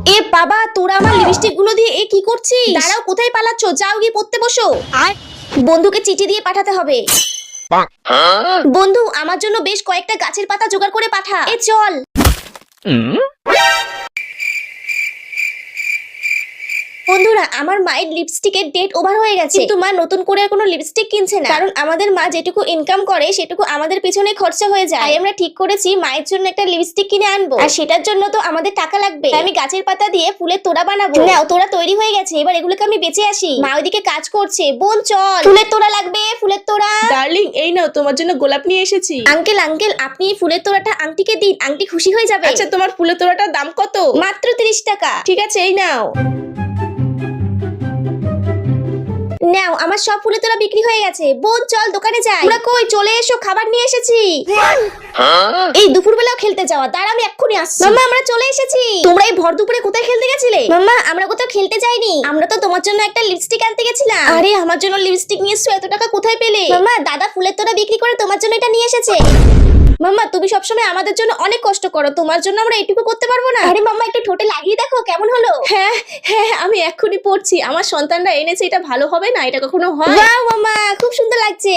এ বাবা, তোরা আমার লিপস্টিক গুলো দিয়ে এ কি করছিস? দাঁড়াও, কোথায় পালাচ্ছ? যাও গিয়ে পড়তে বসো। বন্ধুকে চিঠি দিয়ে পাঠাতে হবে। বন্ধু, আমার জন্য বেশ কয়েকটা গাছের পাতা জোগাড় করে পাঠা। এ চল। বন্ধুরা, আমার মায়ের লিপস্টিকের ডেট ওভার হয়ে গেছে, কিন্তু মা নতুন করে কোনো লিপস্টিক কিনছে না, কারণ আমাদের মা যেটুকু ইনকাম করে সেটুকু আমাদের পিছনে খরচা হয়ে যায়। তাই আমরা ঠিক করেছি মায়ের জন্য একটা লিপস্টিক কিনে আনবো, আর সেটার জন্য তো আমাদের টাকা লাগবে। আমি গাছের পাতা দিয়ে ফুলের তোড়া বানাবো। নাও, তোড়া তৈরি হয়ে গেছে, এবার এগুলোকে আমি বেঁচে আসি। মা ওইদিকে কাজ করছে। বোন চল, ফুলের তোড়া লাগবে, ফুলের তোড়া। ডার্লিং, এই নাও, তোমার জন্য গোলাপ নিয়ে এসেছি। আঙ্কেল আঙ্কেল, আপনি এই ফুলের তোড়াটা আন্টিকে দিন, আন্টি খুশি হয়ে যাবে। আচ্ছা, তোমার ফুলের তোড়াটার দাম কত? মাত্র 30 টাকা। ঠিক আছে, এই নাও। নাও, আমার সব ফুলের তোড়া বিক্রি হয়ে গেছে। বোন চল দোকানে যাই। তোরা কই? চলে এসো, খাবার নিয়ে এসেছি। এই দুপুরবেলাও খেলতে যাওয়া? দাঁড়া, আমি এক্ষুনি আসছি। মাম্মা, আমরা চলে এসেছি। তোমরা এই ভর দুপুরে কোথায় খেলতে গেছিলে? মাম্মা, আমরা কোথাও খেলতে যাইনি, আমরা তো তোমার জন্য একটা লিপস্টিক আনতে গেছিলাম। আরে, আমার জন্য লিপস্টিক নিয়ে এসছো? এত টাকা কোথায় পেলে? মাম্মা, দাদা ফুলের তোড়া বিক্রি করে তোমার জন্য এটা নিয়ে এসেছে। মাম্মা, তুমি সবসময় আমাদের জন্য অনেক কষ্ট করো, তোমার জন্য আমরা এটুকু করতে পারবো না? আরে মাম্মা, একটু ঠোঁটে লাগিয়ে দেখো কেমন হলো। হ্যাঁ হ্যাঁ, আমি এক্ষুনি পড়ছি। আমার সন্তানরা এনেছে, এটা ভালো হবে না? এটা কখনো হয়? ওয়াও মাম্মা, খুব সুন্দর লাগছে।